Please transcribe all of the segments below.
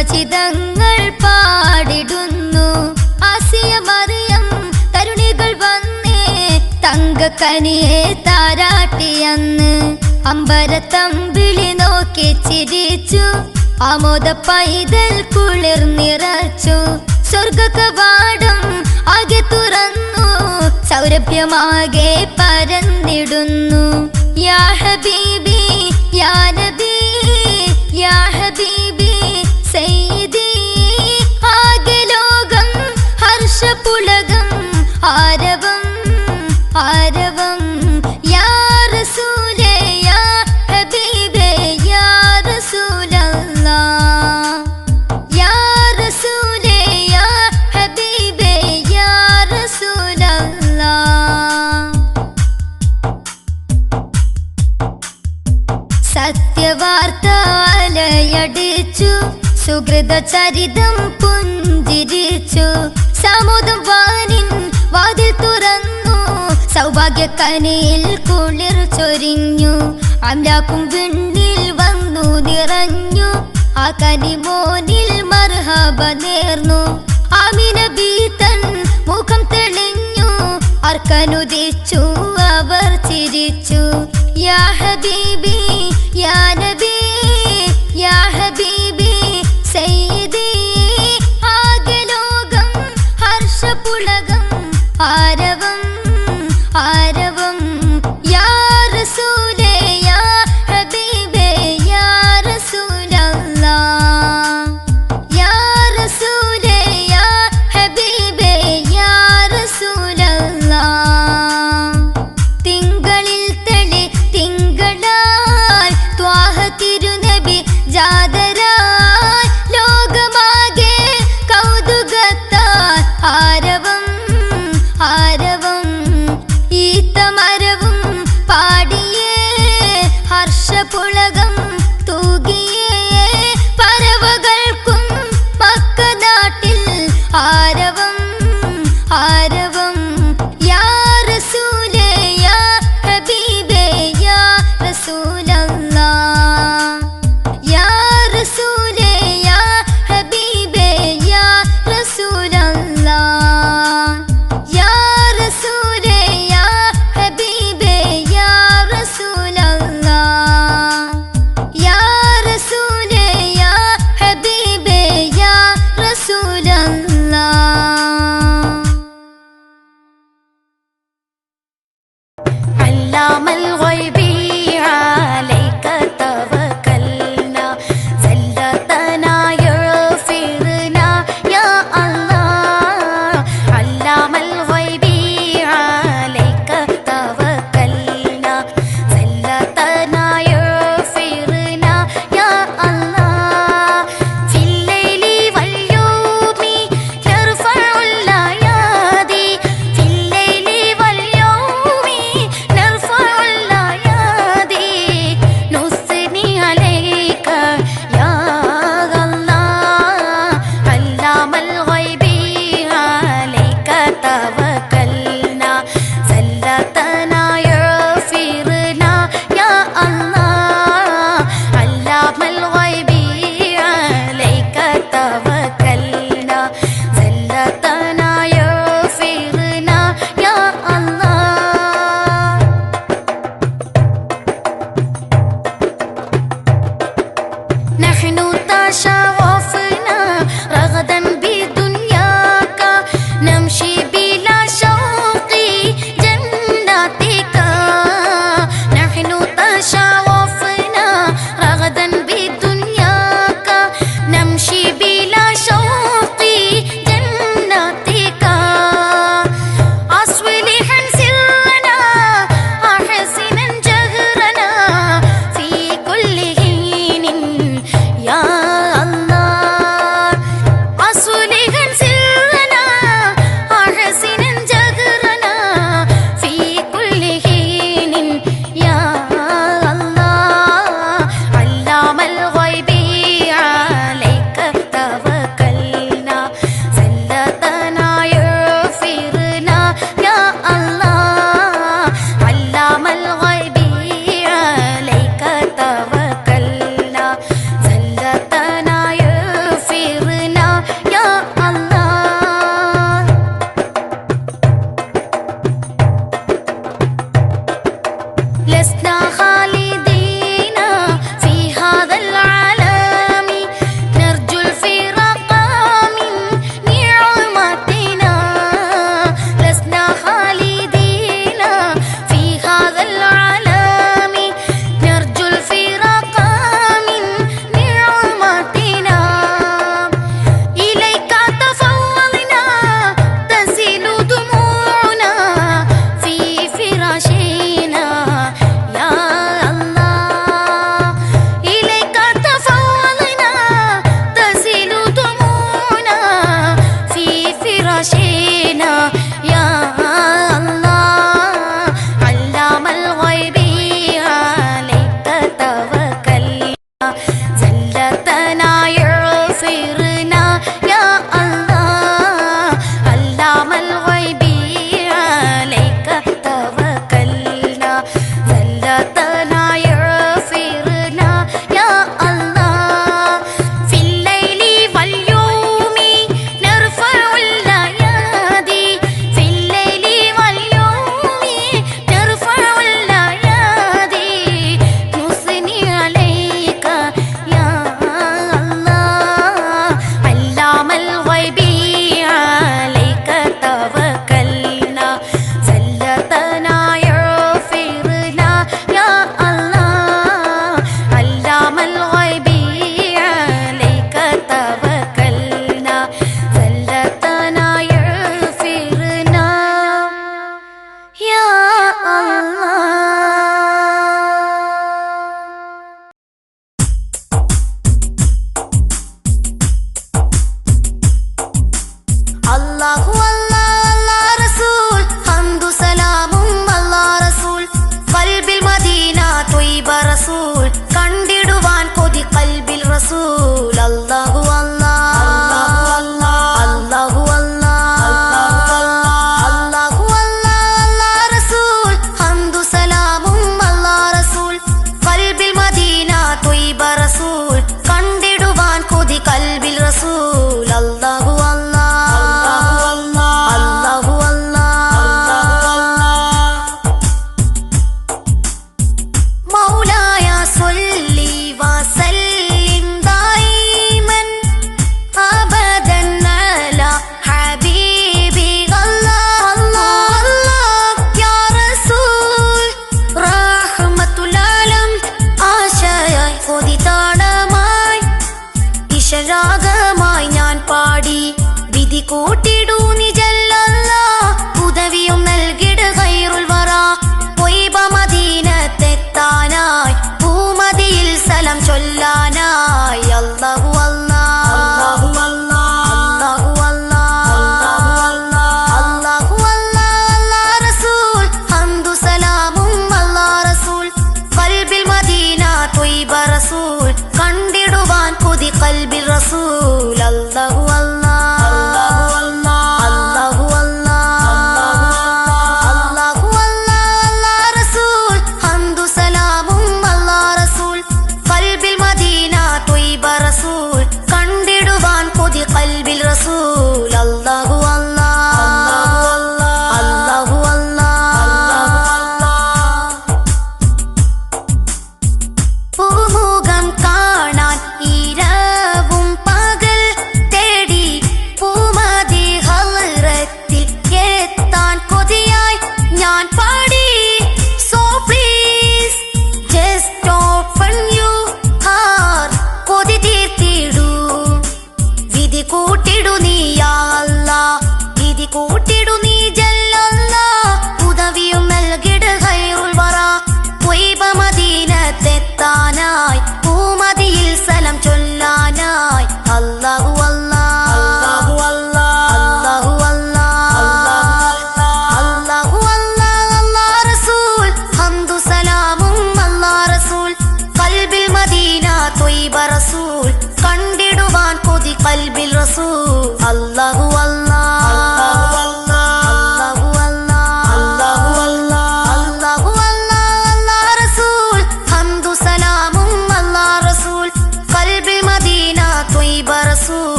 സുഭാഷിതങ്ങൾ പാടിടുന്നു. ആസിയ മറിയം തരുണികൾ വന്നേ തങ്കക്കനിയെ താരാട്ടിയന്ന്. അമ്പരത്തമ്പിളി നോക്കി ചിരിച്ചു, ആമോദ പൈതൽ കുളിർ നിറച്ചു. സ്വർഗ കവാടം ആകെ തുറന്നു, സൗരഭ്യമാകെ പരന്നിടുന്നു. യാ ഹബീബി യാ നബി യാ ഹബീബി സയ്യിദി. ആകെ ലോകം ഹർഷപുളകം ആരവം ആരവം. യാ റസൂലേ യാ ഹബീബേ യാ റസൂലല്ലാഹ്. യാ റസൂലേ യാ ഹബീബേ യാ റസൂലല്ലാഹ്. സത്യവാർത്ത അലയടിച്ചു, സുഹൃത ചരിതം പുഞ്ചിരിച്ചു. സാമോദം വാനിൻ വാതിൽ തുറന്നു, സൗഭാഗ്യക്കനിയിൽ കുളിർ ചൊരിഞ്ഞു. അംലാക്കും വിണ്ണിൽ വന്നു നിറഞ്ഞു, ആ കനിമോനിൽ മർഹബ നേർന്നു. ആമിന ബീതൻ മുഖം തെളിഞ്ഞു, അർക്കനുദിച്ചു അവർ ചിരിച്ചു. യാ ഹബീബി യാ നബി യാ ഹബീബി സയ്യിദി. ആകെ ലോകം ഹർഷപുളകം ആരവം ആരവം. യാ റസൂലേ യാ ഹബീബേ യാ റസൂലല്ലാഹ്. യാ റസൂലേ യാ ഹബീബേ യാ റസൂലല്ലാഹ്. തിങ്കളിൽ തെളി തിങ്കളാൽ ത്വാഹ തിരുനബി ജാതരാൽ, ലോകമാകെ കൗതുകത്താൽ ആരവം ആരവം. ഈത്തമരവും പാടിയേ ഹർഷപുളകം തൂകിയേ, പറവകൾക്കും മക്ക നാട്ടിൽ ആരവം ആരവം. യാ റസൂലേ യാ ഹബീബേ യാ റസൂലല്ലാഹ്. യാ റസൂലേ യാ ഹബീബേ യാ റസൂലല്ലാഹ്. യാ റസൂലേ യാ ഹബീബേ യാ റസൂലല്ലാഹ്. യാ റസൂലേ യാ ഹബീബേ യാ റസൂലല്ലാഹ്. علام الغيب عليك توكلنا، زلتنا يغفرنا يا الله. علام الغيب عليك توكلنا، زلتنا يغفرنا يا الله. في الليل واليوم نرفع الأيادي، في الليل واليوم نرفع الأيادي، نثني عليك يا الله. علام الغيب عليك توكلنا، زلتنا يغفرنا يا الله. علام الغيب عليك توكلنا، زلتنا يغفرنا يا الله. نحن تشرفنا رغدا بدنياك، نمشي بلا شوق جنات لسنا خالدين في هذا العالم نرجو الفراق من نعمتنا لسنا خالدين في هذا العالم نرجو الفراق من نعمتنا إليك تفوضنا تسيل دموعنا في فراشنا يا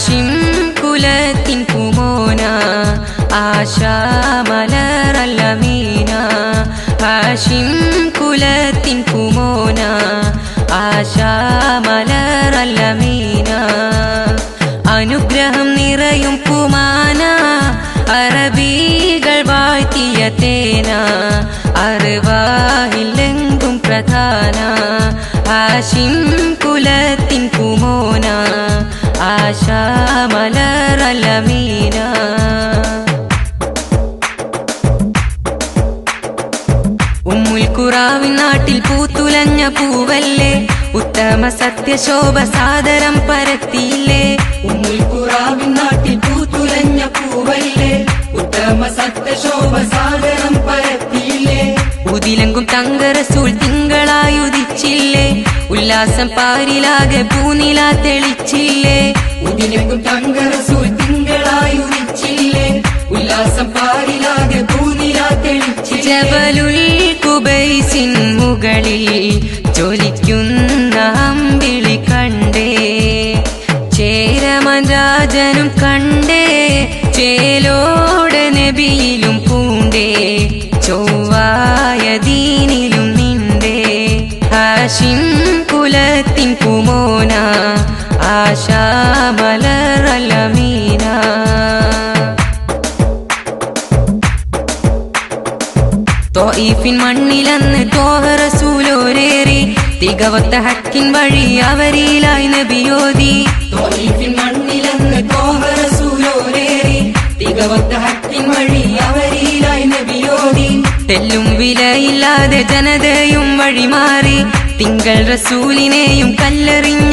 ഹാഷിം കുലത്തിൻ പൂമോന ആശാമലറല്ലമീന ഹാഷിം കുലത്തിൻ പൂമോന ആശാമലറല്ലമീന അനുഗ്രഹം നിറയും കുമാന അറബികൾ വാഴ്ത്തിയ തേന അറിവായില്ലെങ്കും പ്രധാന ഹാഷിം കുലത്തിൻ പൂമോന ആശാമലറല്ലമീന ഉമ്മുൽ ഖുറാവിൻ നാട്ടിൽ പൂത്തുലഞ്ഞ പൂവല്ലേ ഉത്തമ സത്യശോഭ സാദരം പരത്തിയില്ലേ ഉമ്മുൽ ഖുറാവിൻ നാട്ടിൽ പൂത്തുലഞ്ഞ പൂവല്ലേ ഉത്തമ സത്യശോഭ സാദരം പരത്തിയില്ലേ ഉദിലെങ്കും തങ്ക റസൂൽ തിങ്കളായി ഉദിച്ചില്ലേ ഉല്ലാസം പാരിലാകെ പൂനില തെളിച്ചില്ലേ ഉദിലെങ്കും തങ്ക റസൂൽ തിങ്കളായി ഉദിച്ചില്ലേ ഉല്ലാസം പാരിലാകെ പൂനില തെളിച്ചില്ലേ ജബലുൽ ഖുബൈസിൻ മുകളിൽ ജ്വലിക്കുന്ന അമ്പിളി കണ്ടേ ചേരമരാജനും കണ്ടേ ചേലോടെ നബിയിലും പൂണ്ടേ ചൊവ്വായ ദീനിലും നിണ്ടേ ഹാഷിം കുലത്തിൻ പൂമോന ആശാമലറല്ലമീന ത്വായിഫിൻ മണ്ണിലന്ന് ത്വാഹ റസൂലോരേറി തികവത്ത ഹക്കിൻ വഴി അവരിലായി നബിയോതി ത്വായിഫിൻ മണ്ണിലന്ന് ത്വാഹ റസൂലോരേറി തികവത്ത ഹക്കിൻ വഴി അവരിലായി നബിയോതി തെല്ലും വിലയില്ലാതെ ജനതയും വഴിമാറി തിങ്കൾ റസൂലിനെയും കല്ലെറിഞ്ഞ